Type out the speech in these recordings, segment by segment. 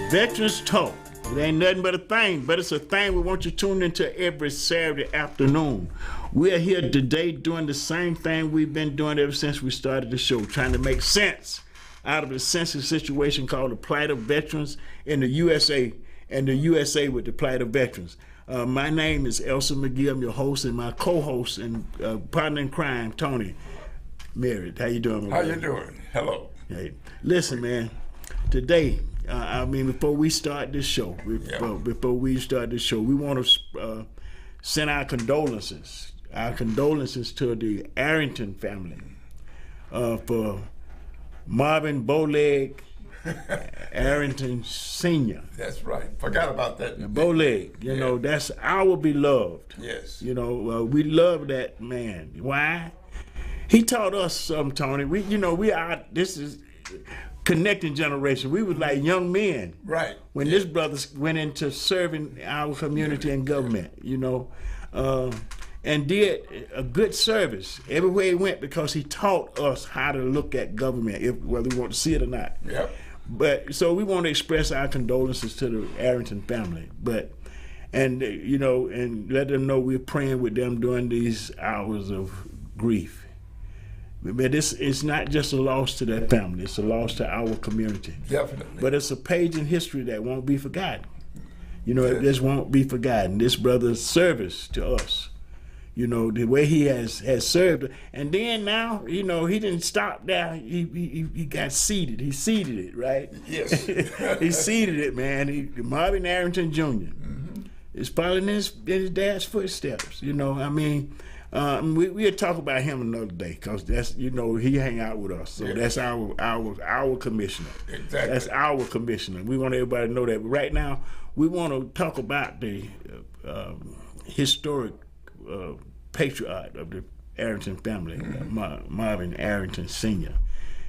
Veterans Talk. It ain't nothing but a thing, but it's a thing we want you tuned into every Saturday afternoon. We're here today doing the same thing we've been doing ever since we started the show, trying to make sense out of the sensitive situation called the plight of veterans in the USA and the USA with the plight of veterans. My name is Elsa McGee. I'm your host, and my co-host and partner in crime, Tony Merritt. How you doing? How you doing? Hello. Hey, listen, man. Today, before we start this show, we want to send our condolences to the Arrington family for Marvin Bowleg Arrington Sr. That's right. Forgot about that. Bowleg, you know, that's our beloved. Yes. You know, we love that man. Why? He taught us something, Tony. This is connecting generation. We was like young men. Right. When this brother went into serving our community and government, and did a good service everywhere he went because he taught us how to look at government, whether we want to see it or not. Yep. But so we want to express our condolences to the Arrington family, and let them know we're praying with them during these hours of grief. But it's not just a loss to that family, it's a loss to our community. Definitely. But it's a page in history that won't be forgotten. It just won't be forgotten. This brother's service to us, the way he has served. And then now, he didn't stop there. He got seated. He seated it, right? Yes. He seated it, man. Marvin Arrington Jr. is following in his dad's footsteps. We'll talk about him another day because that's he hang out with us, so that's our commissioner. Exactly. That's our commissioner. We want everybody to know that. But right now, we want to talk about the historic patriarch of the Arrington family, Marvin Arrington Sr.,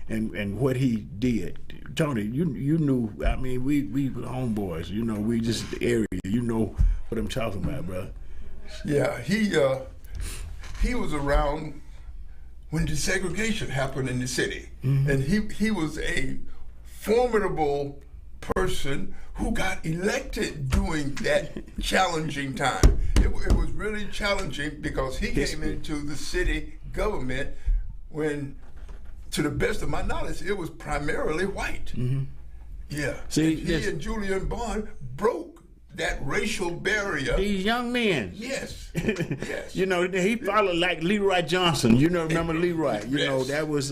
and what he did. Tony, you knew. We were homeboys. We just the area. You know what I'm talking about, brother. Yeah, he was around when desegregation happened in the city. And he was a formidable person who got elected during that challenging time. It was really challenging because he came into the city government when, to the best of my knowledge, it was primarily white. Yeah. See, he and Julian Bond broke that racial barrier. These young men. Yes. Yes. He followed like Leroy Johnson. Remember Leroy? That was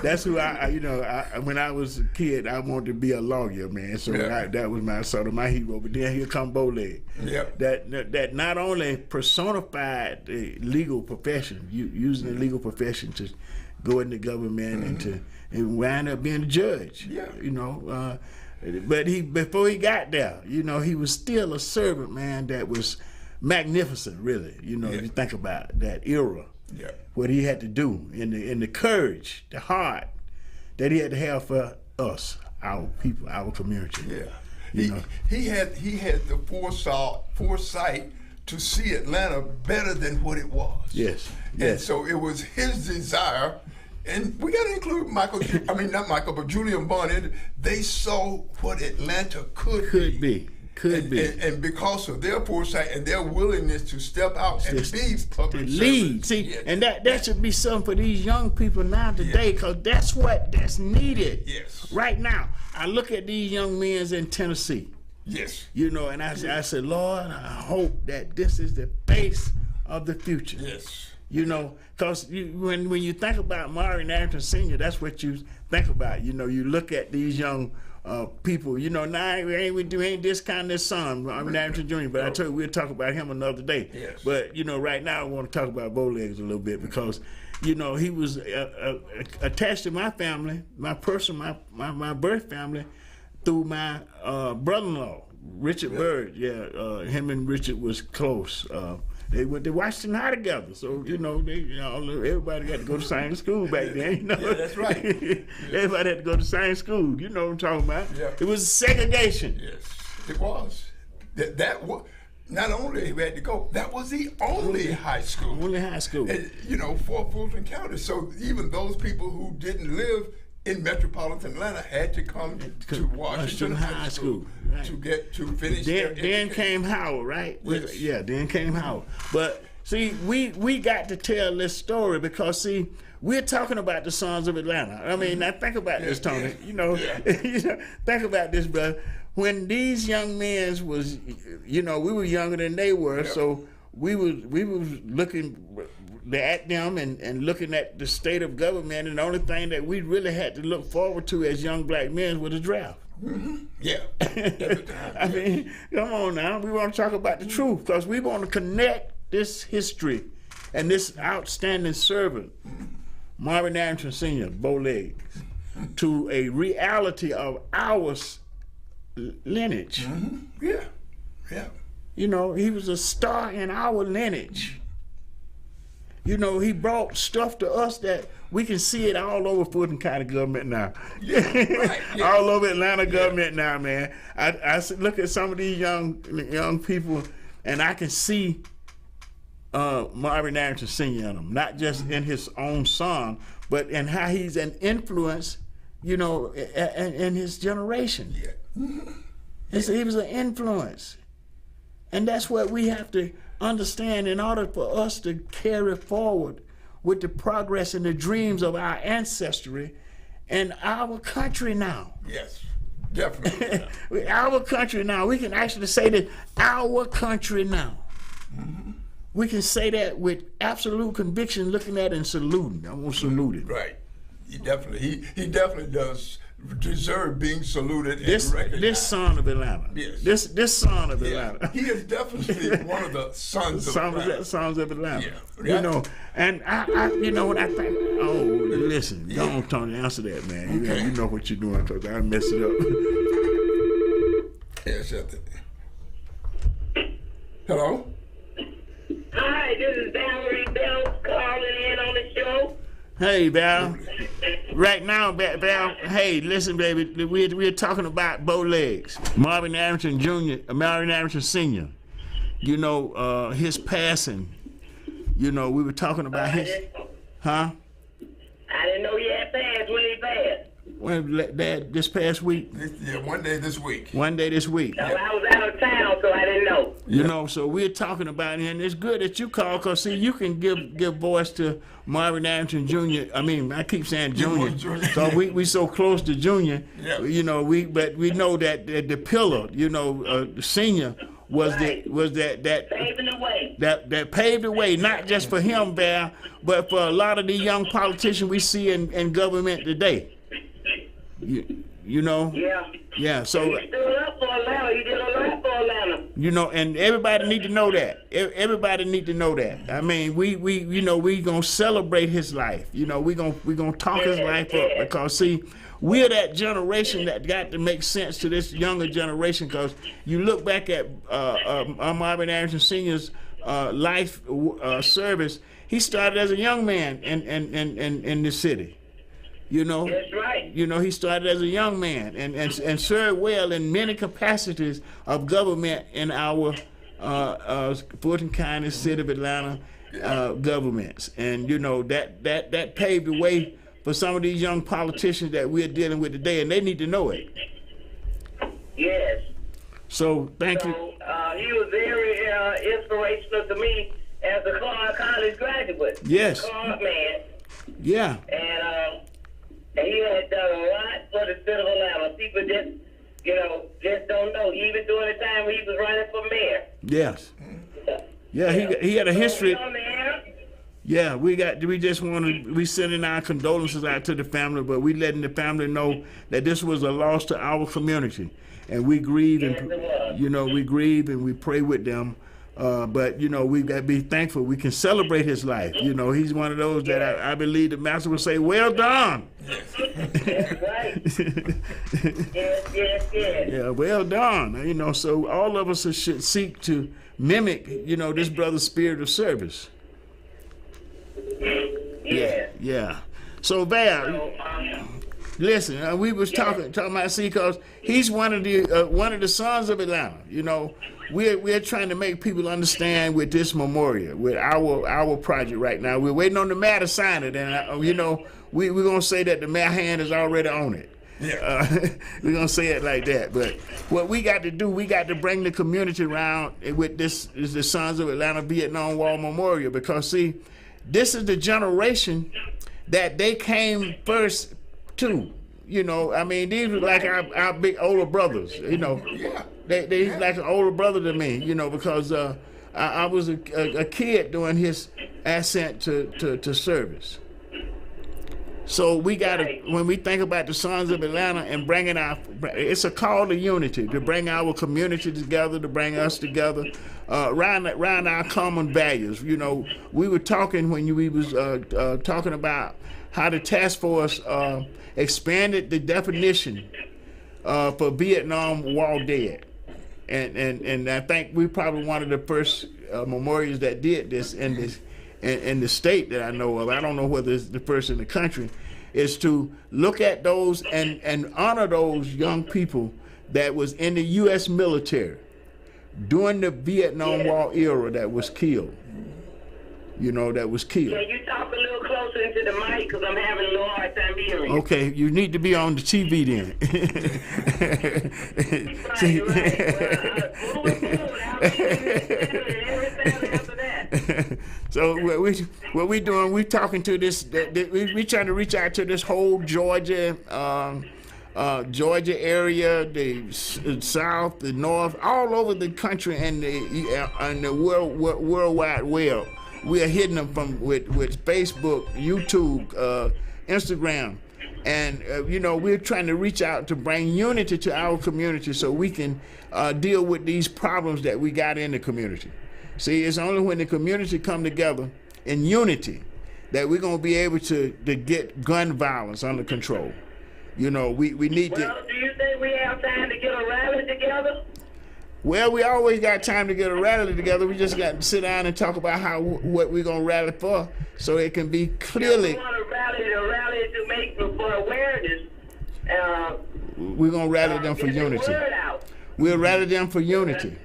that's who when I was a kid, I wanted to be a lawyer, man. So that was my sort of my hero. But then here come Bowleg. Yep. That not only personified the legal profession, using the legal profession to go into government and wind up being a judge. Yeah. But before he got there, he was still a servant, man, that was magnificent, really. If you think about that era, what he had to do, and the courage, the heart that he had to have for us, our people, our community. Yeah, he had the foresight to see Atlanta better than what it was. Yes. And so it was his desire. And we got to include Julian Bond. They saw what Atlanta could be. And because of their foresight and their willingness to step out and be public lead. See, and that should be something for these young people now today, because that's needed. Yes. Right now, I look at these young men in Tennessee. Yes. And I said, Lord, I hope that this is the face of the future. Yes. Because when you think about Marvin Arrington Sr., that's what you think about. You look at these young people. Now we ain't this kind of this son, Marvin Arrington Jr. But I tell you, we'll talk about him another day. Yes. But right now I want to talk about Bowlegs a little bit because he was attached to my family, my birth family, through my brother-in-law, Richard Bird. Yeah, him and Richard was close. They went to Washington High together, so everybody got to go to same school back then. Yeah, that's right. Everybody had to go to same school. You know what I'm talking about? Yeah. It was segregation. Yes, it was. That was not only he had to go. That was the only high school. Only high school. And, for Fulton County. So even those people who didn't live in metropolitan Atlanta had to come to Washington High School right. to finish their Then education. came Howard, right? Yes. Yeah, then came Howard. But see, we got to tell this story because see, we're talking about the sons of Atlanta. I mean, now think about this, Tony. You know, think about this, brother. When these young men was, we were younger than they were, so we was looking at them and looking at the state of government, and the only thing that we really had to look forward to as young black men was the draft. Mm-hmm. Yeah. I mean, come on now. We want to talk about the truth because we want to connect this history and this outstanding servant, Marvin Arrington Sr., Bowlegs, to a reality of our lineage. Mm-hmm. Yeah. Yeah. He was a star in our lineage. He brought stuff to us that we can see it all over Fulton County government now. Right, yeah. All over Atlanta government now, man. I look at some of these young people, and I can see Marvin Arrington Sr. in them, not just in his own son, but in how he's an influence, in his generation. Yeah. Mm-hmm. He was an influence. And that's what we have to understand in order for us to carry forward with the progress and the dreams of our ancestry and our country now. Yes, definitely. Our country now. We can actually say that our country now. Mm-hmm. We can say that with absolute conviction, looking at it and saluting. I want to salute it. Right. He definitely does deserve being saluted and recognized. This son of Atlanta. Yes. This son of Atlanta. He is definitely one of the sons of Atlanta. Sons of Atlanta. Yeah. And I when I think, listen, go on, Tony, answer that, man. Okay. You know what you're doing, because I messed it up. Yes, hello? Hi, this is Valerie Bell calling in on the show. Hey, Val. Right now, Val, hey, listen, baby, we're talking about Bowlegs, Marvin Arrington Jr., Marvin Arrington Sr. His passing. We were talking about his, huh? I didn't know you had passed. When he passed? This past week. Yeah, one day this week. One day this week. No, I was out of town, so I didn't know. So we're talking about it, and it's good that you call, because, see, you can give voice to Marvin Arrington Jr. I mean, I keep saying Junior, so we so close to Junior. Yeah. But we know that the pillar, the senior was Right. that Paving the way. that paved the way, not just for him, Val, but for a lot of the young politicians we see in government today. Yeah. Yeah, so He stood up for Atlanta. He did a lot for Atlanta. and everybody need to know that. Everybody need to know that. I mean, we gonna celebrate his life. We gonna talk his life up, because see, we're that generation that got to make sense to this younger generation. Because you look back at Marvin Arrington Sr.'s life service. He started as a young man in the city. That's right. He started as a young man and served well in many capacities of government in our Fulton County, City of Atlanta governments. And that paved the way for some of these young politicians that we're dealing with today, and they need to know it. Yes. So thank you. He was very inspirational to me as a Clark College graduate. Yes. Clark man. Yeah. And he had done a lot for the city of Atlanta. People just don't know. Even during the time he was running for mayor. Yes. Yeah, he had a history. Yeah, we sending our condolences out to the family, but we letting the family know that this was a loss to our community, and we grieve we grieve and we pray with them. But we got to be thankful we can celebrate his life. He's one of those that I believe the master would say, "Well done." That's right. Yes. Yeah, well done. So all of us should seek to mimic, this brother's spirit of service. Yeah. So Val, listen, we was talking about, see, because he's one of the sons of Atlanta. We're trying to make people understand with this memorial, with our project right now. We're waiting on the mayor to sign it, and we're gonna say that the mayor hand is already on it. Yeah. We're gonna say it like that. But what we got to do, we got to bring the community around with this is the Sons of Atlanta Vietnam War Memorial, because see, this is the generation that they came first to. You know, I mean, these were like our big older brothers. You know, they like an older brother to me. You know, because I was a kid during his ascent to service. So we got to, when we think about the Sons of Atlanta and bringing it's a call to unity, to bring our community together, to bring us together around our common values. You know, we were talking when we was talking about how the task force expanded the definition for Vietnam War dead. And I think we probably one of the first memorials that did this in the state that I know of. I don't know whether it's the first in the country, is to look at those and honor those young people that was in the U.S. military during the Vietnam War era that was killed. You know, that was killed. Can you talk a little closer into the mic, because I'm having a little hard time hearing you. Okay, you need to be on the TV then. So what we doing? We talking to this. We trying to reach out to this whole Georgia area, the South, the North, all over the country, and the world wide web. We are hitting them with Facebook, YouTube, Instagram, and you know, we're trying to reach out to bring unity to our community so we can deal with these problems that we got in the community. See, it's only when the community come together in unity that we're gonna be able to get gun violence under control. You know, we need to. Well, do you think we have time to get a rally together? Well, we always got time to get a rally together. We just got to sit down and talk about what we're gonna rally for, so it can be clearly. We want to rally to make for awareness. We're gonna rally them for unity. We'll rally them for unity,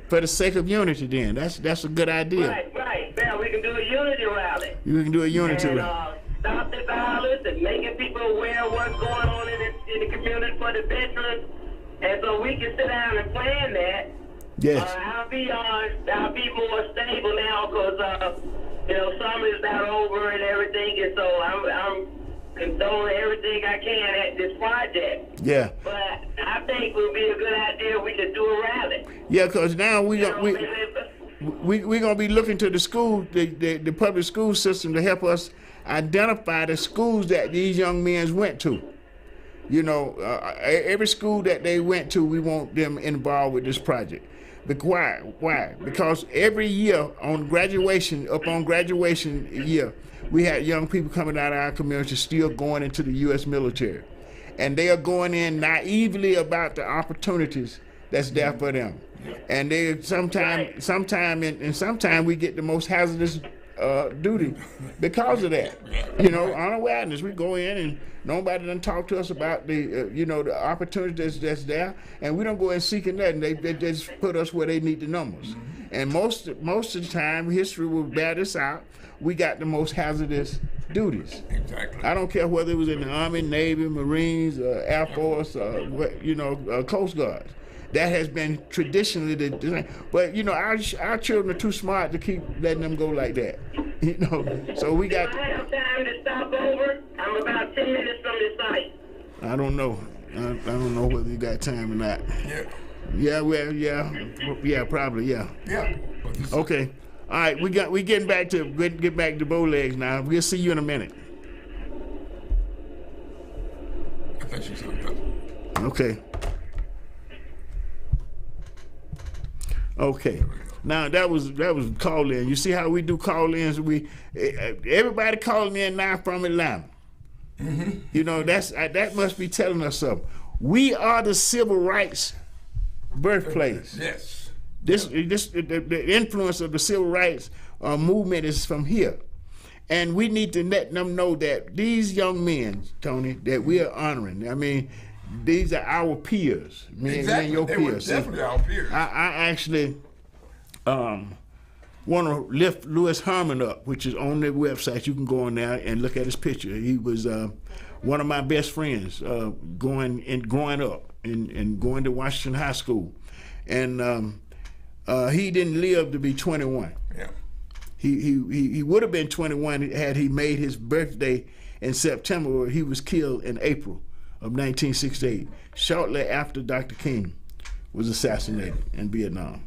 for the sake of unity. Then that's a good idea. Right. Yeah, we can do a unity rally. We can do a unity rally. Stop the violence and making people aware of what's going on in the community for the veterans. And so we can sit down and plan that. Yes. I'll be more stable now because you know, summer is not over and everything, and so I'm condoning everything I can at this project. Yeah. But I think it would be a good idea if we could do a rally. Yeah, because now we're gonna be looking to the school, the public school system, to help us identify the schools that these young men went to. You know, every school that they went to, we want them involved with this project. But why? Because every year on graduation year, we had young people coming out of our community still going into the U.S. military. And they are going in naively about the opportunities that's there for them. And they sometimes we get the most hazardous duty because of that. You know, unawareness. We go in and nobody done talk to us about the the opportunities that's there, and we don't go in seeking that, and they just put us where they need the numbers. And most of the time, history will bear this out. We got the most hazardous duties. Exactly. I don't care whether it was in the Army, Navy, Marines, Air Force, Coast Guard. That has been traditionally the design. But you know, our children are too smart to keep letting them go like that. You know, so we got. Do I have time to stop over? I'm about 10 minutes from the site. I don't know. I don't know whether you got time or not. Yeah. Yeah. Well. Yeah. Probably. Yeah. Yeah. Okay. All right. We getting back to get back to bow legs now. We'll see you in a minute. I think she's hooked up. Okay. Okay. Now that was call in. You see how we do call ins? Everybody calling in now from Atlanta. Mm-hmm. You know, that must be telling us something. We are the civil rights birthplace. Yes. The influence of the civil rights movement is from here, and we need to let them know that these young men, Tony, that we are honoring. I mean, these are our peers. Me Exactly. and your they peers. were definitely our peers. I actually want to lift Louis Herman up, which is on their website. You can go on there and look at his picture. He was one of my best friends growing up and going to Washington High School. And he didn't live to be 21. Yeah. He would have been 21 had he made his birthday in September, or he was killed in April of 1968, shortly after Dr. King was assassinated in Vietnam.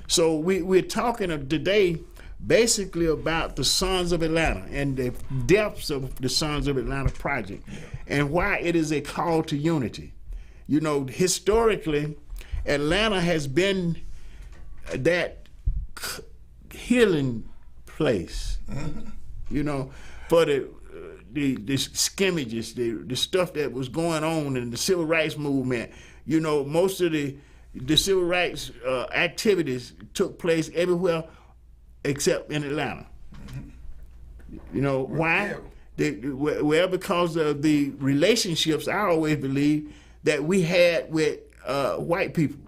So we're talking today basically about the Sons of Atlanta and the depths of the Sons of Atlanta project and why it is a call to unity. You know, historically, Atlanta has been that healing place, you know, for the scrimmages, the stuff that was going on in the civil rights movement. You know, most of the civil rights activities took place everywhere except in Atlanta. You know, why? Well, because of the relationships, I always believe, that we had with white people.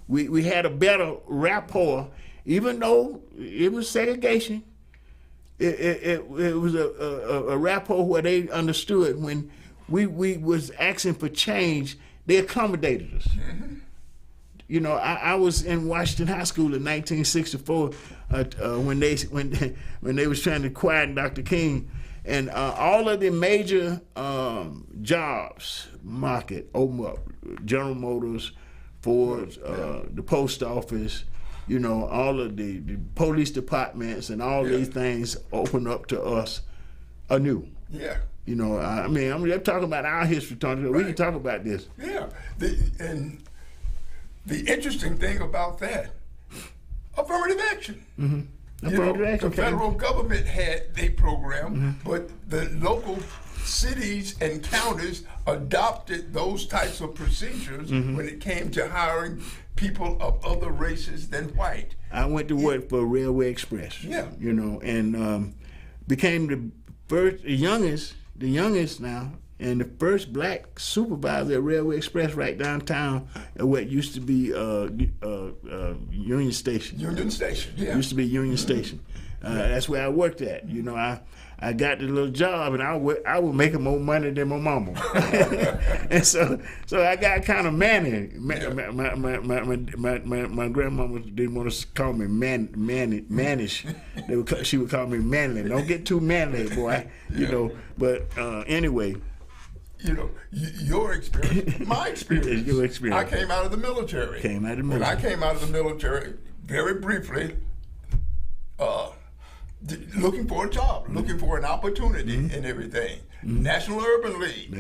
We had a better rapport, even though it was segregation. It was a rapport where they understood when we was asking for change, they accommodated us. You know, I was in Washington High School in 1964 when they was trying to quiet Dr. King, and all of the major jobs market opened up. General Motors, Ford, the post office, you know, all of the police departments and all these things open up to us anew. Yeah. You know, I mean, I'm talking about our history, Tony. Right. We can talk about this. Yeah. And the interesting thing about that, affirmative action. Affirmative action. The federal government had their program, but the local cities and counties adopted those types of procedures when it came to hiring people of other races than white. I went to work for Railway Express. Yeah. You know, and became the youngest now, and the first black supervisor at Railway Express right downtown at what used to be Union Station. Union Station, yeah. Used to be Union Station. That's where I worked at. You know, I got the little job, and I was making more money than my mama, and so I got kind of manly. My grandmama didn't want to call me mannish. She would call me manly. Don't get too manly, boy. You know. But anyway. You know, your experience, my experience. Your experience. I came out of the military. When I came out of the military, very briefly, looking for a job, looking for an opportunity and everything. National Urban League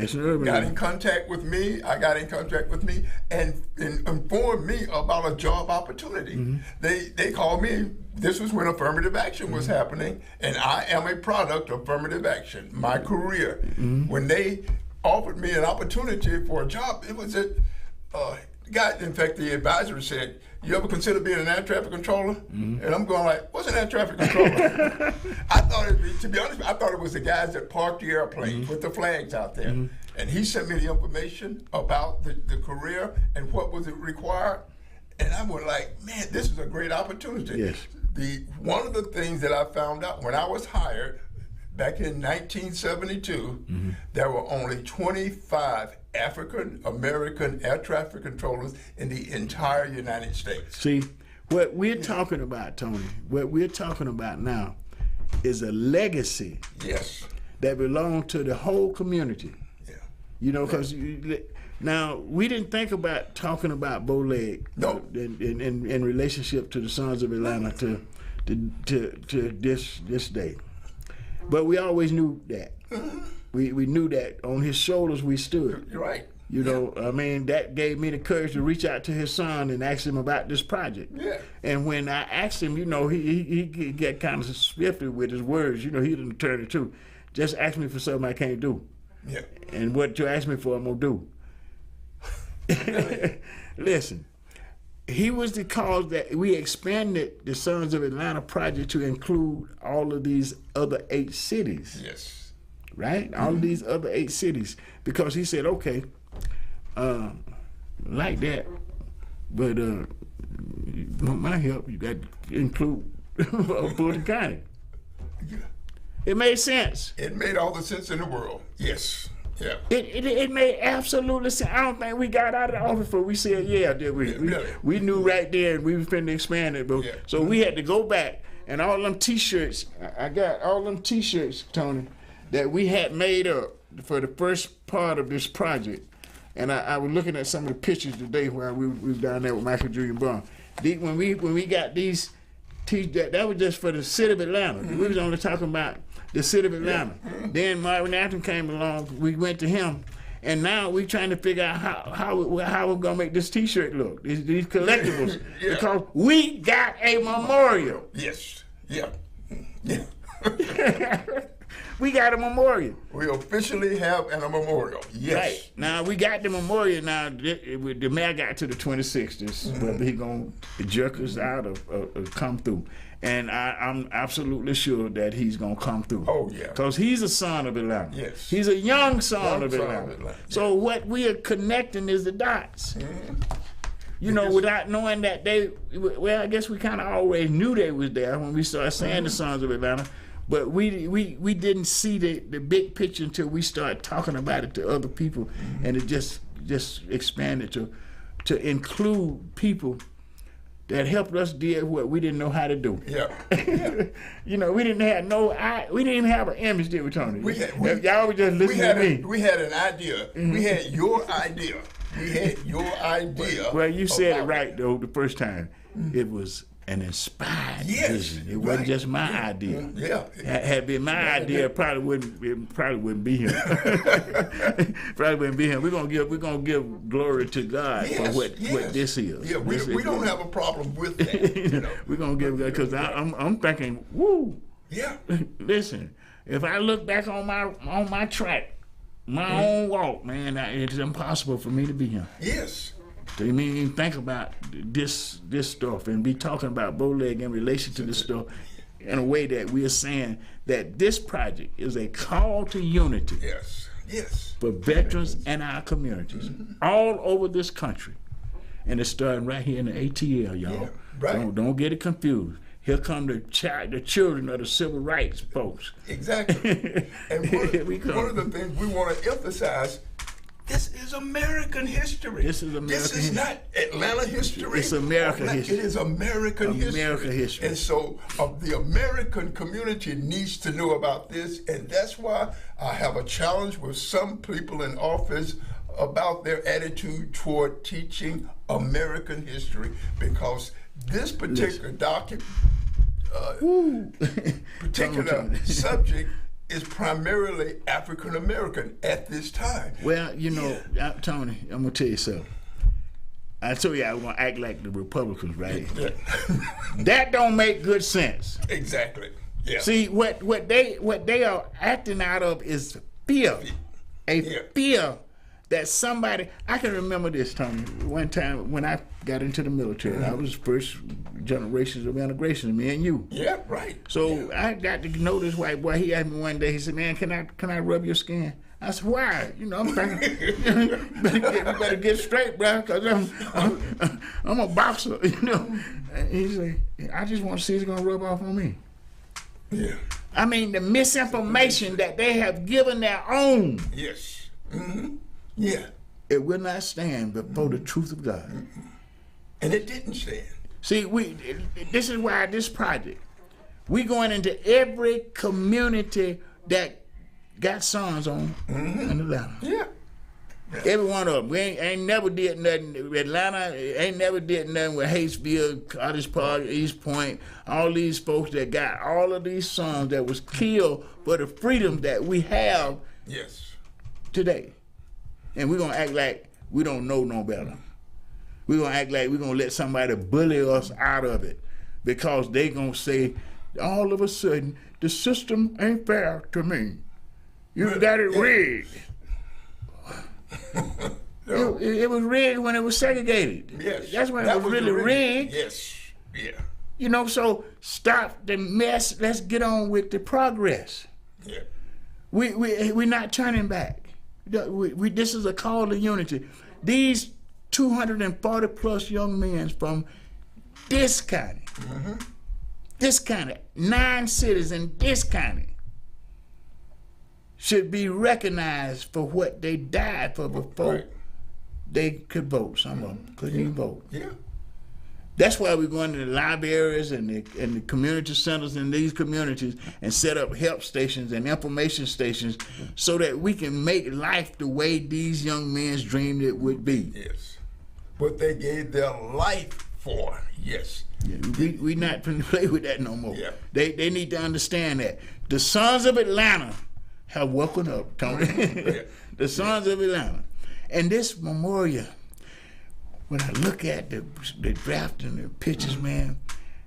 got in contact with me. I got in contact with me and informed me about a job opportunity. They called me. This was when affirmative action was happening, and I am a product of affirmative action. My career, when they offered me an opportunity for a job, it was a guy. In fact, the advisor said, "You ever consider being an air traffic controller?" And I'm going like, "What's an air traffic controller?" I thought to be honest, I thought it was the guys that parked the airplanes with the flags out there. And he sent me the information about the career and what was it required. And I was like, man, this is a great opportunity. Yes. One of the things that I found out when I was hired back in 1972, there were only 25 African American air traffic controllers in the entire United States. See, what we're talking about, Tony, what we're talking about now is a legacy that belongs to the whole community. Yeah. You know, because now we didn't think about talking about Bowleg in relationship to the Sons of Atlanta to this day. But we always knew that. We knew that on his shoulders we stood. You're right. You know, I mean, that gave me the courage to reach out to his son and ask him about this project. Yeah. And when I asked him, you know, he got kind of swifty with his words. You know, he's an attorney too. Just ask me for something I can't do. Yeah. And what you ask me for, I'm gonna do. Listen, he was the cause that we expanded the Sons of Atlanta project to include all of these other 8 cities. Yes. Right? All of these other 8 cities. Because he said, okay, like that, but my help, you got to include of Fulton County. It made sense. It made all the sense in the world. Yes. Yeah. It made absolutely sense. I don't think we got out of the office before we said, yeah, did we? Really? We knew right there and we was finna expand it. But, Yeah. So we had to go back and all them T-shirts, I got all them T-shirts, Tony, that we had made up for the first part of this project. And I was looking at some of the pictures today while we was down there with Michael Jr. Brown. When we got these T-shirts, that was just for the city of Atlanta. We was only talking about the city of Atlanta. Then Marvin Afton came along. We went to him, and now we trying to figure out how we're gonna make this T-shirt look. These collectibles, because we got a memorial. Yes. Yeah. Yeah. We got a memorial. We officially have a memorial. Yes. Right. Now we got the memorial. Now the mayor got to the 26th, whether he gonna jerk us out or come through. And I'm absolutely sure that he's gonna come through. Oh yeah. Because he's a son of Atlanta. Yes. He's a young son of Young son Atlanta. of Atlanta. So what we are connecting is the dots. You know, without knowing that well, I guess we kind of always knew they was there when we started saying the sons of Atlanta. But we didn't see the big picture until we started talking about it to other people, and it just expanded to include people that helped us do what we didn't know how to do. Yeah. You know, we didn't even have an image, did we, Tony? Y'all were just listening to me. We had an idea. We had your idea. We had your idea. Well, you said it right though the first time. It was an inspired vision. It wasn't just my idea. Yeah. Had it been my idea, it probably wouldn't be here. Probably wouldn't be here. We're gonna give glory to God for what this is. Yeah, we don't have a problem with that. You know? We're gonna give God, because I'm thinking, woo. Yeah. Listen, if I look back on my track, my own walk, man, it's impossible for me to be here. Yes. So you mean you think about this stuff and be talking about Bowleg in relation to this stuff in a way that we are saying that this project is a call to unity. Yes. Yes. For veterans and our communities all over this country. And it's starting right here in the ATL, y'all. Yeah, right. Don't get it confused. Here come the children of the civil rights folks. Exactly. And one of the things we want to emphasize, this is American history. This is not Atlanta history. It's American history. It is American history. And so the American community needs to know about this, and that's why I have a challenge with some people in office about their attitude toward teaching American history, because this particular subject is primarily African American at this time. Well, you know, Tony, I'm gonna tell you something. I told you I was gonna act like the Republicans, right? Yeah. That don't make good sense. Exactly. Yeah. See, what they are acting out of is fear. Fear that somebody. I can remember this, Tony. One time when I got into the military, I was first generations of integration, me and you. Yeah, right. So I got to know this white boy. He asked me one day. He said, "Man, can I rub your skin?" I said, "Why?" You know, I'm thinking, you better get straight, bro, because I'm a boxer. You know. And he said, "I just want to see if it's gonna rub off on me." Yeah. I mean, the misinformation that they have given their own. Yes. Mm-hmm. Yeah. It will not stand before the truth of God. And it didn't stand. See, this is why this project, we going into every community that got sons on in Atlanta. Yeah. Every one of them. We ain't never did nothing. Atlanta ain't never did nothing with Hatesville, Cottage Park, East Point, all these folks that got all of these sons that was killed for the freedom that we have today. And we're going to act like we don't know no better. We're going to act like we're going to let somebody bully us out of it because they going to say, all of a sudden, the system ain't fair to me. You got it rigged. No. It was rigged when it was segregated. Yes. That's when it was really rigged. Yes. Yeah. You know, so stop the mess. Let's get on with the progress. Yeah. We're not turning back. This is a call to unity. These 240 plus young men from this county this county, 9 cities in this county should be recognized for what they died for before they could vote. Some of them couldn't even vote. Yeah. That's why we're going to the libraries and the community centers in these communities and set up help stations and information stations so that we can make life the way these young men dreamed it would be. Yes. What they gave their life for. Yes. Yeah, we not going to play with that no more. Yeah. They need to understand that. The sons of Atlanta have woken up, Tony. Yeah. The sons of Atlanta. And this memorial, when I look at the draft and the pictures, man,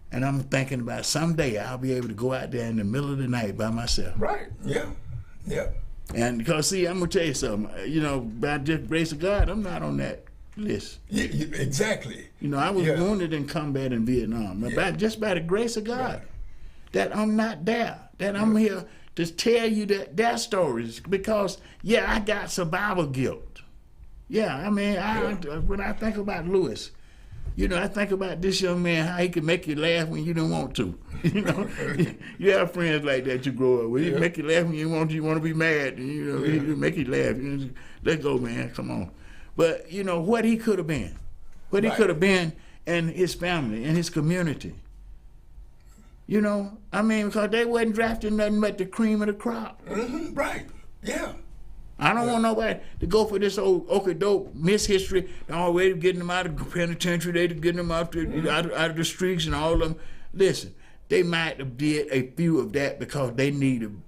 and I'm thinking about someday I'll be able to go out there in the middle of the night by myself. Right. Yeah. Yeah. And because, see, I'm going to tell you something. You know, by just grace of God, I'm not on that list. Yeah, exactly. You know, I was wounded in combat in Vietnam. But just by the grace of God, that I'm not there. That I'm here to tell you their stories. Because, I got survival guilt. Yeah, I mean, when I think about Lewis, you know, I think about this young man, how he can make you laugh when you don't want to. You know, you have friends like that you grow up with. He make you laugh when you want to be mad. You know, he make you laugh. You know, let go, man, come on. But, you know, what he could have been. What he could have been and his family and his community. You know, I mean, because they wasn't drafting nothing but the cream of the crop. Mm-hmm. Right, yeah. I don't want nobody to go for this old okey-doke mishistory. They're already getting them out of the penitentiary. They're getting them out of the streets and all of them. Listen, they might have did a few of that because they needed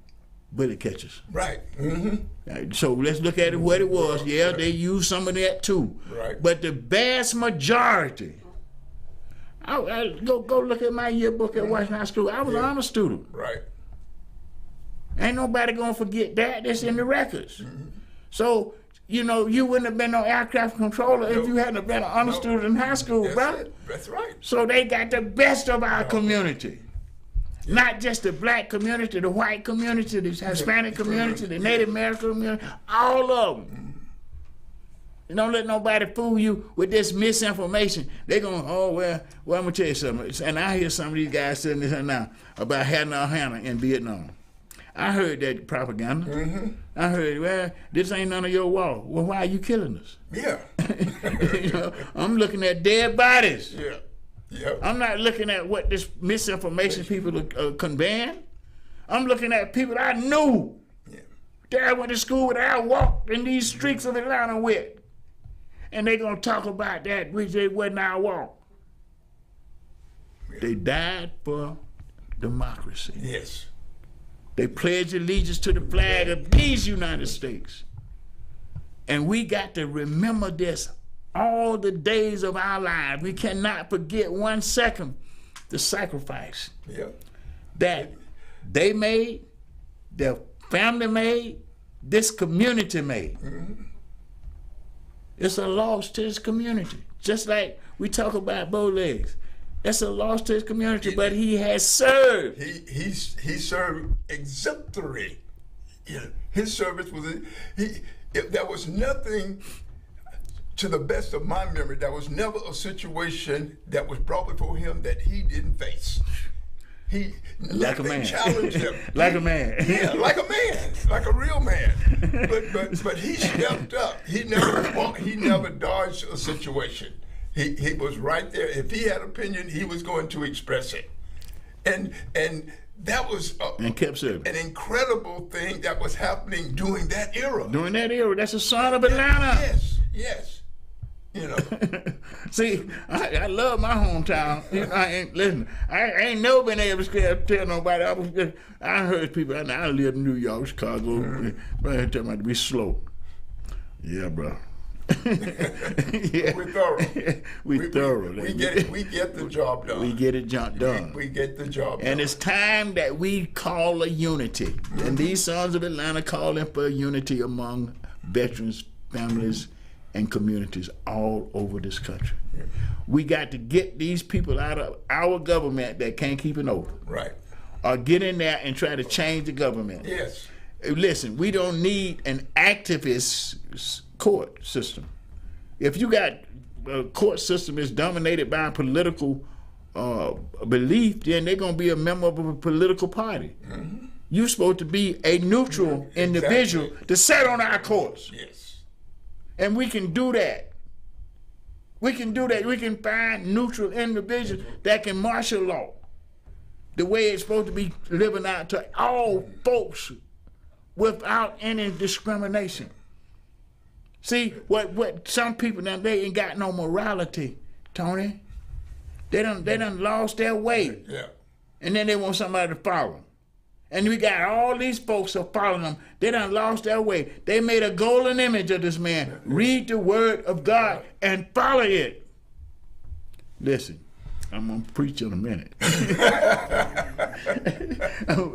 bullet catchers. Right. Mm-hmm. So let's look at it what it was. Yeah, they used some of that too. Right. But the vast majority, I go look at my yearbook at Washington High School. I was an honor student. Right. Ain't nobody gonna forget that. That's in the records. Mm-hmm. So, you know, you wouldn't have been no aircraft controller if you hadn't been an honor student in high school, brother. That's right. So they got the best of our community. Not just the black community, the white community, the Hispanic community, the Native American community, all of them. And don't let nobody fool you with this misinformation. They're going, well, I'm going to tell you something. And I hear some of these guys saying this now about Hannah in Vietnam. I heard that propaganda. Mm-hmm. I heard, well, this ain't none of your war. Well, why are you killing us? Yeah. You know, I'm looking at dead bodies. Yeah. Yep. I'm not looking at what this misinformation people are conveying. I'm looking at people I knew that I went to school with, I walked in these streets of Atlanta with. And they going to talk about that, which they wasn't our walk. They died for democracy. Yes. They pledged allegiance to the flag of these United States. And we got to remember this all the days of our lives. We cannot forget 1 second the sacrifice that they made, their family made, this community made. Mm-hmm. It's a loss to this community. Just like we talk about Bowlegs. It's a loss to his community, but he has served. He served exemplary. His service was there was nothing, to the best of my memory, there was never a situation that was brought before him that he didn't face. He like a man. Challenged him. Like a man. Yeah, like a man, like a real man. But he stepped up. He never dodged a situation. He was right there. If he had opinion, he was going to express it, and that was and kept serving. An incredible thing that was happening during that era. During that era, that's a son of Atlanta. Yes. You know. See, I love my hometown. You know, I ain't never been able to tell nobody. I heard people. I lived in New York, Chicago. But I tell me to be slow. Yeah, bro. We're thorough. We thorough. We get the job done. We get it done. We get the job done. And it's time that we call a unity. Mm-hmm. And these sons of Atlanta calling for unity among veterans, families, and communities all over this country. Yeah. We got to get these people out of our government that can't keep it open. Right. Or get in there and try to change the government. Yes. Listen, we don't need an activist court system. If you got a court system that's dominated by political belief, then they're going to be a member of a political party. You're supposed to be a neutral individual to set on our course. Yes. And we can do that. We can do that. We can find neutral individuals that can martial law the way it's supposed to be living out to all folks without any discrimination. See, what some people now, they ain't got no morality, Tony. They done lost their way. Yeah. And then they want somebody to follow them. And we got all these folks that following them. They done lost their way. They made a golden image of this man. Read the word of God and follow it. Listen, I'm going to preach in a minute. I'm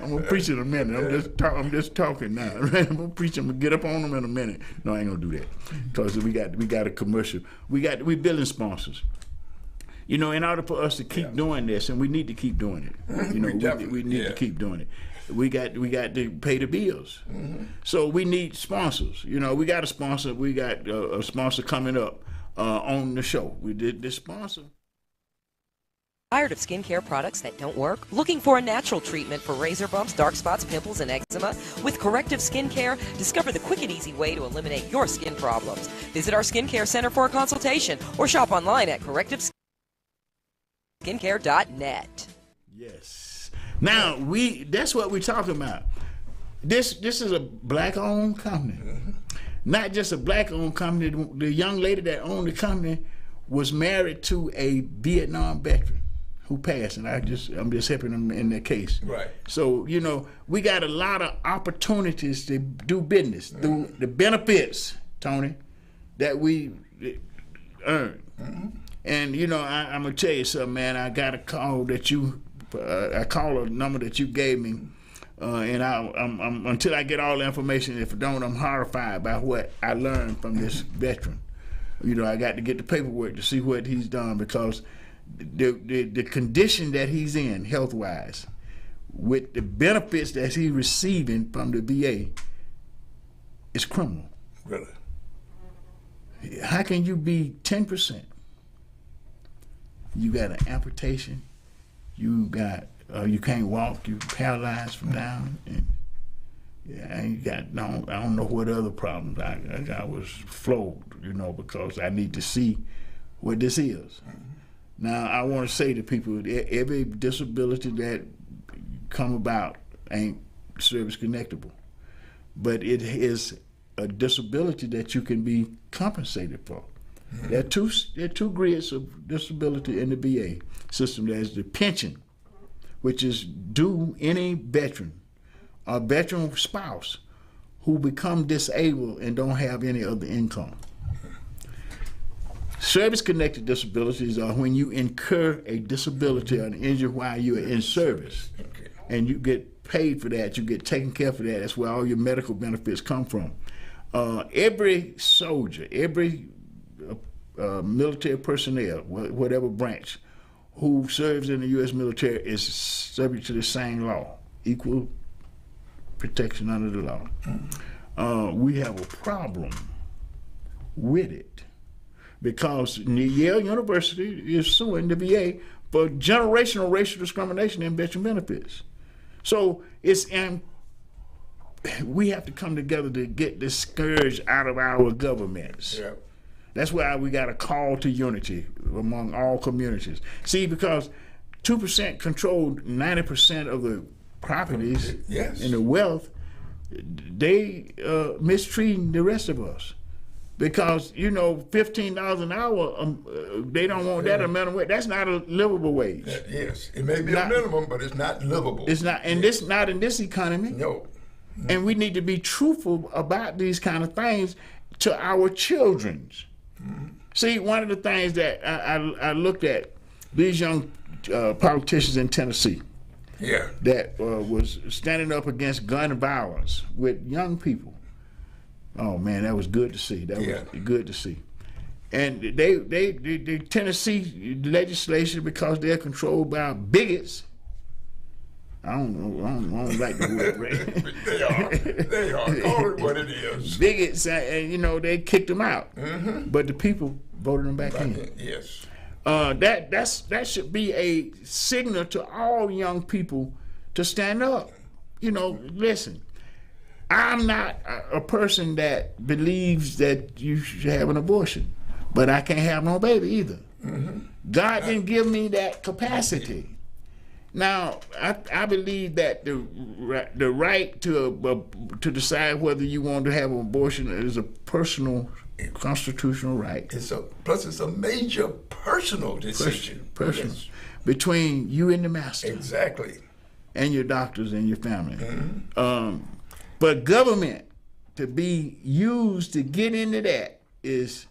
going to preach in a minute. I'm just talking now. Right? I'm going to preach. I'm going to get up on them in a minute. No, I ain't going to do that. Because we got a commercial. We building sponsors. You know, in order for us to keep doing this, and we need to keep doing it. You know, we need to keep doing it. We got to pay the bills. So we need sponsors. You know, we got a sponsor. We got a sponsor coming up on the show. We did this sponsor. Tired of skincare products that don't work? Looking for a natural treatment for razor bumps, dark spots, pimples, and eczema? With Corrective Skincare, discover the quick and easy way to eliminate your skin problems. Visit our skincare center for a consultation or shop online at correctiveskincare.net. Yes. Now that's what we're talking about. This is a black-owned company. Not just a black-owned company. The young lady that owned the company was married to a Vietnam veteran who passed, and I'm just helping them in their case. Right. So, you know, we got a lot of opportunities to do business through the benefits, Tony, that we earn. And, you know, I'm going to tell you something, man. I got a call that I call a number that you gave me, and I'm until I get all the information, if I don't, I'm horrified by what I learned from this veteran. You know, I got to get the paperwork to see what he's done, because the condition that he's in health-wise, with the benefits that he's receiving from the VA, is criminal. Really? How can you be 10%? You got an amputation. You got you can't walk. You paralyzed from down. And I don't know what other problems. I was floored, you know, because I need to see what this is. Now, I want to say to people, every disability that come about ain't service connectable, but it is a disability that you can be compensated for. There are two grades of disability in the VA system. There's the pension, which is due any veteran or veteran spouse who become disabled and don't have any other income. Service-connected disabilities are when you incur a disability or an injury while you're in service, and you get paid for that. You get taken care for that. That's where all your medical benefits come from. Every soldier, every military personnel, whatever branch, who serves in the U.S. military is subject to the same law, equal protection under the law. We have a problem with it because Yale University is suing the VA for generational racial discrimination in veteran benefits. So we have to come together to get this scourge out of our governments. Yeah. That's why we got a call to unity among all communities. See, because 2% controlled 90% of the properties and the wealth, they mistreating the rest of us. Because, you know, $15 an hour, they don't want that amount of wage. That's not a livable wage. Yes, it may be a minimum, but it's not livable. It's not, and this not in this economy. No. And we need to be truthful about these kind of things to our children. See, one of the things that I looked at, these young politicians in Tennessee that was standing up against gun violence with young people. Oh man, that was good to see. That was good to see. And the Tennessee legislation, because they're controlled by bigots. I don't like the word, right? They are. Call it what it is. Bigots, and you know, they kicked them out. But the people voted them back in. Yes. That should be a signal to all young people to stand up. You know, listen, I'm not a person that believes that you should have an abortion, but I can't have no baby either. God didn't give me that capacity. Now, I believe that the right to decide whether you want to have an abortion is a personal constitutional right. Plus it's a major personal decision. Personal. Yes. Between you and the master. Exactly. And your doctors and your family. But government to be used to get into that is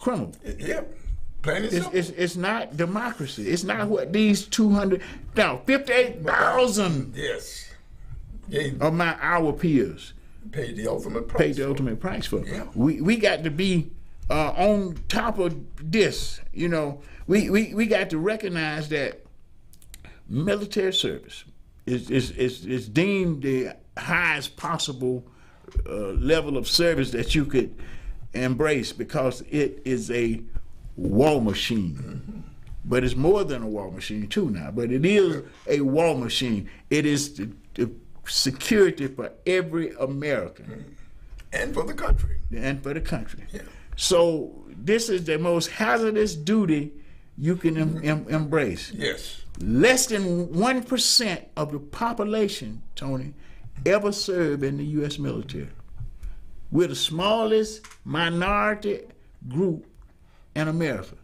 criminal. Yep. Plain and simple. It's not democracy. It's not what these 58,000 yes. of our peers Paid the ultimate price. paid the ultimate price for. Yeah. We got to be on top of this. You know, we got to recognize that military service is deemed the highest possible level of service that you could embrace, because it is a war machine. But it's more than a war machine too now. But it is a war machine. It is the security for every American. And for the country. And for the country. Yeah. So this is the most hazardous duty you can embrace. Yes. Less than 1% of the population, Tony, ever serve in the U.S. military. We're the smallest minority group in America.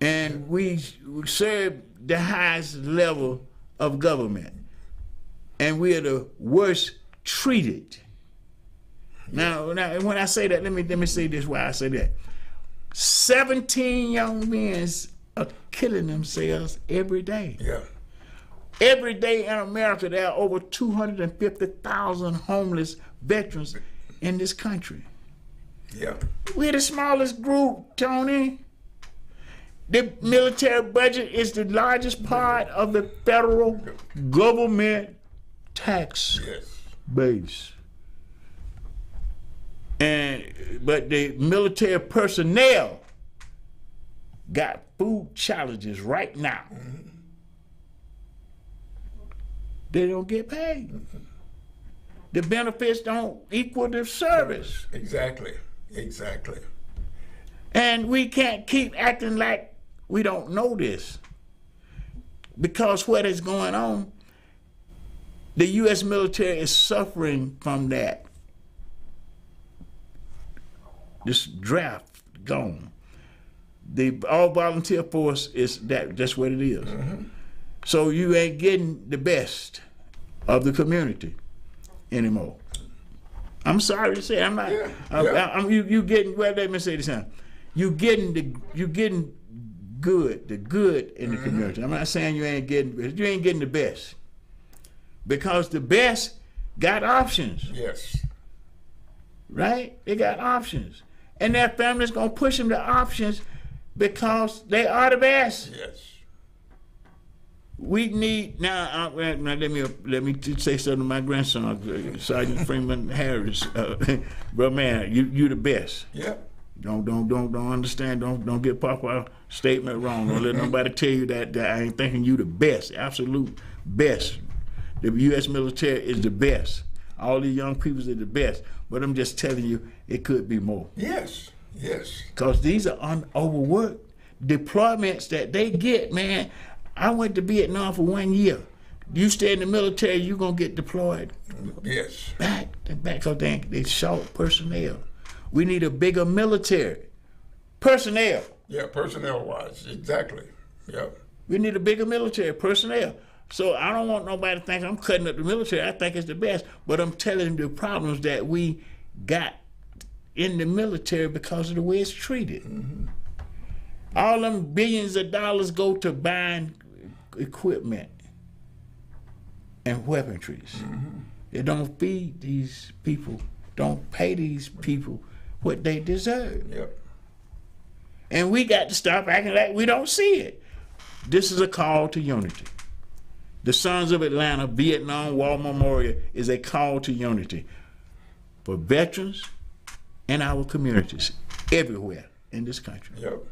And we serve the highest level of government. And we are the worst treated. Now, when I say that, let me say this why I say that. 17 young men are killing themselves every day. Yeah. Every day in America, there are over 250,000 homeless veterans in this country. Yeah. We're the smallest group, Tony. The military budget is the largest part of the federal government tax base. But the military personnel got food challenges right now. They don't get paid. The benefits don't equal the service. Exactly. And we can't keep acting like we don't know this, because what is going on, the U.S. military is suffering from that. This draft gone. The all-volunteer force is that's what it is. So you ain't getting the best of the community anymore. I'm sorry to say, I'm not. You getting, well, let me say this now. You getting the good in the community. I'm not saying you ain't getting the best, because the best got options. Yes. Right? They got options, and their family's gonna push them to options because they are the best. Yes. We need now. Let me say something to my grandson, Sergeant Freeman Harris. Bro, man, you the best. Yep. Don't understand. Don't get Papa's statement wrong. Don't let nobody tell you that I ain't thinking you the best, absolute best. The U.S. military is the best. All these young people are the best. But I'm just telling you, it could be more. Yes. Because these are overworked deployments that they get, man. I went to Vietnam for 1 year. You stay in the military, you're going to get deployed. Yes. Back, because they short personnel. We need a bigger military. Personnel. Yeah, personnel-wise, exactly. Yep. We need a bigger military, personnel. So I don't want nobody to think I'm cutting up the military. I think it's the best. But I'm telling you the problems that we got in the military because of the way it's treated. All them billions of dollars go to buying equipment and weaponries. They don't feed these people, don't pay these people what they deserve. Yep. And we got to stop acting like we don't see it. This is a call to unity. The Sons of Atlanta Vietnam War Memorial is a call to unity for veterans and our communities everywhere in this country. Yep.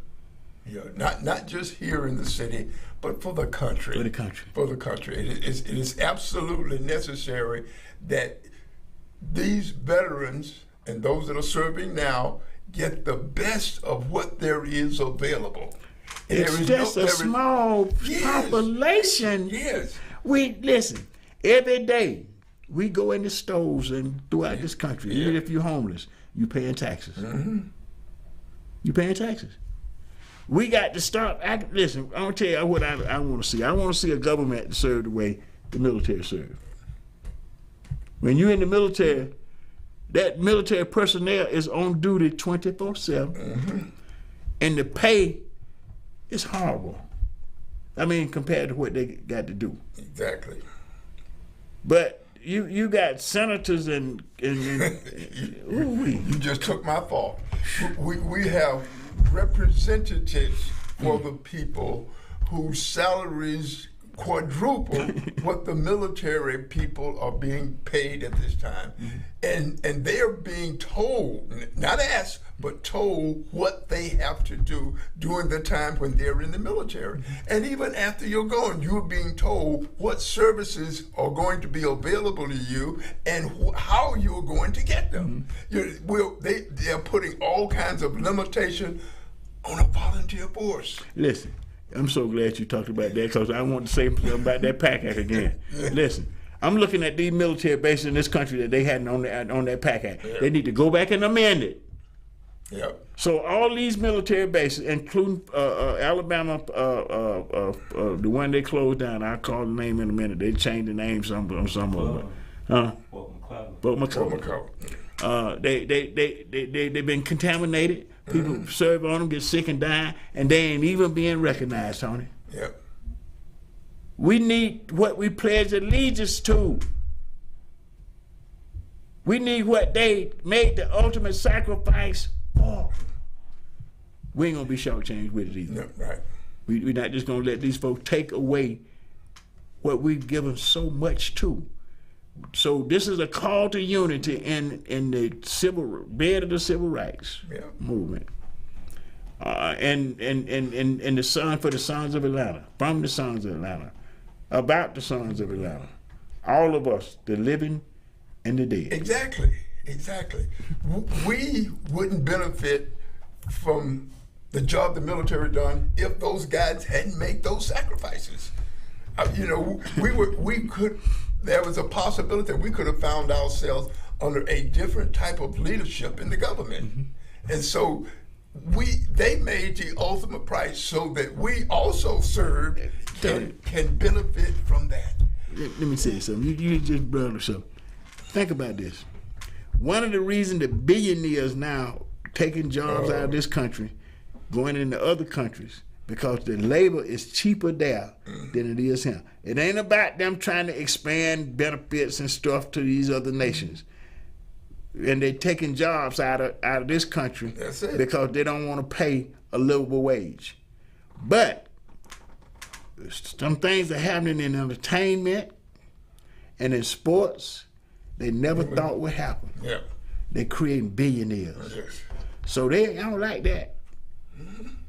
Yeah, not just here in the city, but for the country. For the country. For the country. It is absolutely necessary that these veterans and those that are serving now get the best of what there is available. And It's just a small population. Yes. We listen, every day we go in the stores and throughout this country, even if you're homeless, you paying taxes. You paying taxes. We got to stop. Listen, I'm gonna tell you what I want to see. I want to see a government that serve the way the military serve. When you're in the military, that military personnel is on duty 24/7, and the pay is horrible. I mean, compared to what they got to do. Exactly. But you got senators and you just took my fault. We have representatives for the people whose salaries quadruple what the military people are being paid at this time. And they're being told, not asked, but told what they have to do during the time when they're in the military. And even after you're gone, you're being told what services are going to be available to you and how you're going to get them. They're putting all kinds of limitation on a volunteer force. Listen, I'm so glad you talked about that because I want to say something about that PAC Act again. Listen, I'm looking at these military bases in this country that they hadn't on that PAC Act. They need to go back and amend it. Yep. So all these military bases, including Alabama, the one they closed down, I'll call the name in a minute. They changed the name some of them. Fort McClellan. They've been contaminated. People serve on them, get sick and die, and they ain't even being recognized, Tony. Yep. We need what we pledge allegiance to. We need what they made the ultimate sacrifice for. We ain't gonna be shortchanged with it either. No, right. We're not just gonna let these folks take away what we've given so much to. So this is a call to unity in the bed of the civil rights movement, and the son for the sons of Atlanta, from the sons of Atlanta, about the sons of Atlanta, all of us, the living and the dead. Exactly. We wouldn't benefit from the job the military done if those guys hadn't made those sacrifices. We could. There was a possibility that we could have found ourselves under a different type of leadership in the government. And so they made the ultimate price so that we also serve and can benefit from that. Let me say something. You just brought up something. Think about this. One of the reasons that billionaires now taking jobs out of this country, going into other countries, because the labor is cheaper there than it is here. It ain't about them trying to expand benefits and stuff to these other nations. And they're taking jobs out of this country because they don't want to pay a livable wage. But some things are happening in entertainment and in sports they never thought would happen. Yeah. They're creating billionaires. Yes. So I don't like that.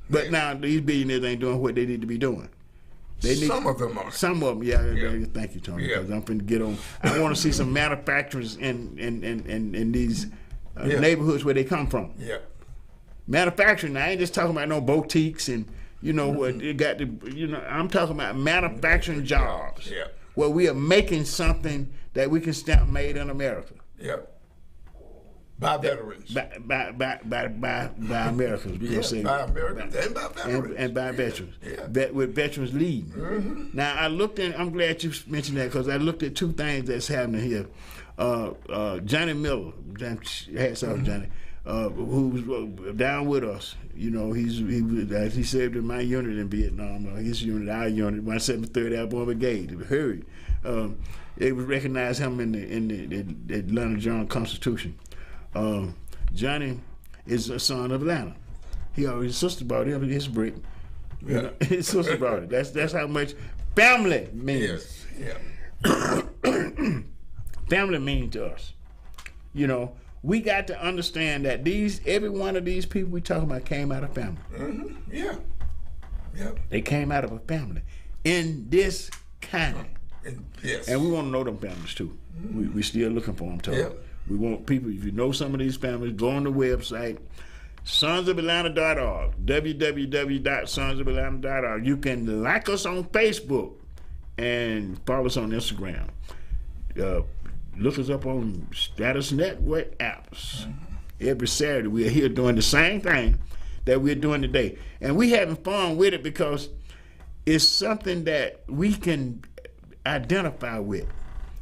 But now these billionaires ain't doing what they need to be doing. Some of them are. Some of them, yeah. Thank you, Tony. Because I'm finna get on. I want to see some manufacturers in these neighborhoods where they come from. Yeah. Manufacturing. I ain't just talking about no boutiques and what it got to. I'm talking about manufacturing jobs. Yeah. Where we are making something that we can stamp made in America. Yeah. By veterans. By Americans. We say by Americans and by veterans. And by veterans. With veterans leading. Now, I'm glad you mentioned that because I looked at two things that's happening here. Johnny Miller, hats off Johnny, who's down with us. He served in my unit in Vietnam, his unit, our unit, 173rd Airborne Brigade, Hurry. They would recognize him in the Atlanta Journal-Constitution. Johnny is a son of Atlanta. His sister brought him his brick. His sister brought it. That's how much family means. Yes. Yeah. Family means to us. We got to understand that every one of these people we talking about came out of family. Yeah. Yep. They came out of a family in this county. Yes. And we want to know them families too. We still looking for them, Tony. Yep. We want people, if you know some of these families, go on the website, sonsofatlanta.org, www.sonsofatlanta.org. You can like us on Facebook and follow us on Instagram. Look us up on Status Network apps. Every Saturday we are here doing the same thing that we're doing today. And we having fun with it because it's something that we can identify with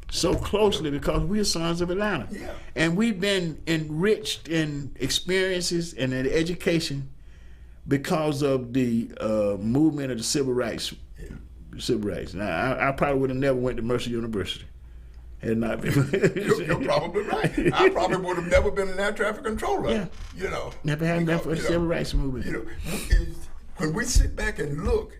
so closely because we're sons of Atlanta. Yeah. And we've been enriched in experiences and in education because of the movement of the civil rights. Yeah. Civil rights. Now, I probably would have never went to Mercer University. Had not been. You're probably right. I probably would have never been an air traffic controller. Yeah. You know. Never had enough for the civil rights movement. You know, when we sit back and look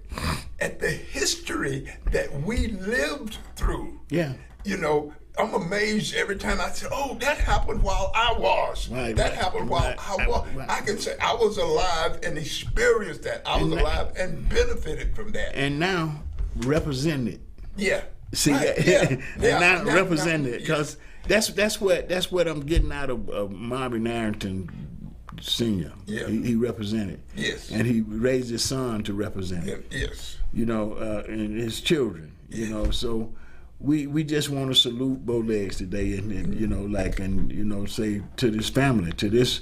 at the history that we lived through, Yeah. you know, I'm amazed every time I say, "Oh, that happened while I was. Right, that right, happened while right, I was." right. I can say I was alive and experienced that. I was alive and benefited from that. And now represented. Yeah. See, right. and Yeah. now Yeah. represented because that's what I'm getting out of Marvin Arrington Sr. Yeah. He represented. Yes. And he raised his son to represent it. Yes. You know, and his children. You know, so we just want to salute bow legs today, and you know, like, and you know, say to this family, to this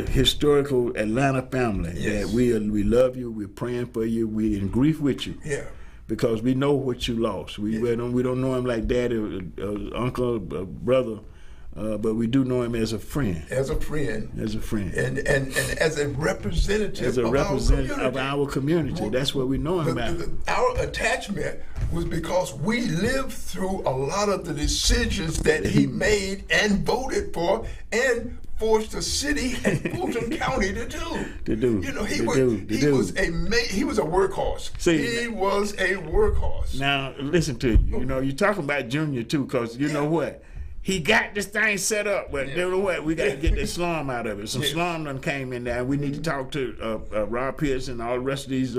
historical Atlanta family, Yes. that we love you, we're praying for you, we're in grief with you. Yeah. Because we know what you lost. We don't know him like daddy, uncle, brother, but we do know him as a friend. As a friend. As a friend. And as a representative, As a representative of our community. Well, That's what we know him about. Our attachment was because we lived through a lot of the decisions that he made and voted for and forced the city and Fulton County to do. You know, he was a workhorse. See, he was a workhorse. Now, listen to you. You know, you're talking about Junior, too, because you know what? He got this thing set up, but you know what? We got to get the slum out of it. Some slum done came in there. We need to talk to Rob Pierce and all the rest of these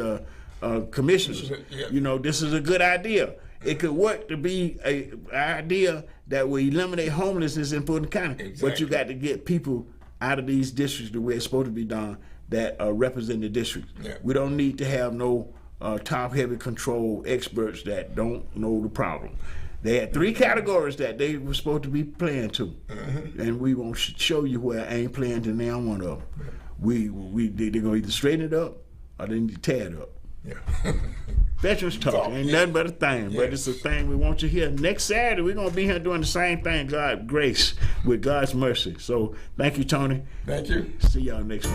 commissioners. You know, this is a good idea. It could work to be an idea that will eliminate homelessness in Fulton County. Exactly. But you got to get people out of these districts the way it's supposed to be done that represent the district. Yeah. We don't need to have no top-heavy control experts that don't know the problem. They had 3 categories that they were supposed to be playing to, and we won't show you where I ain't playing to now one of them. They're gonna either straighten it up or they need to tear it up. Yeah. Veterans Talk ain't nothing but a thing, but it's a thing we want you here. Next Saturday, we're going to be here doing the same thing, God grace, with God's mercy. So thank you, Tony. Thank you. See y'all next week.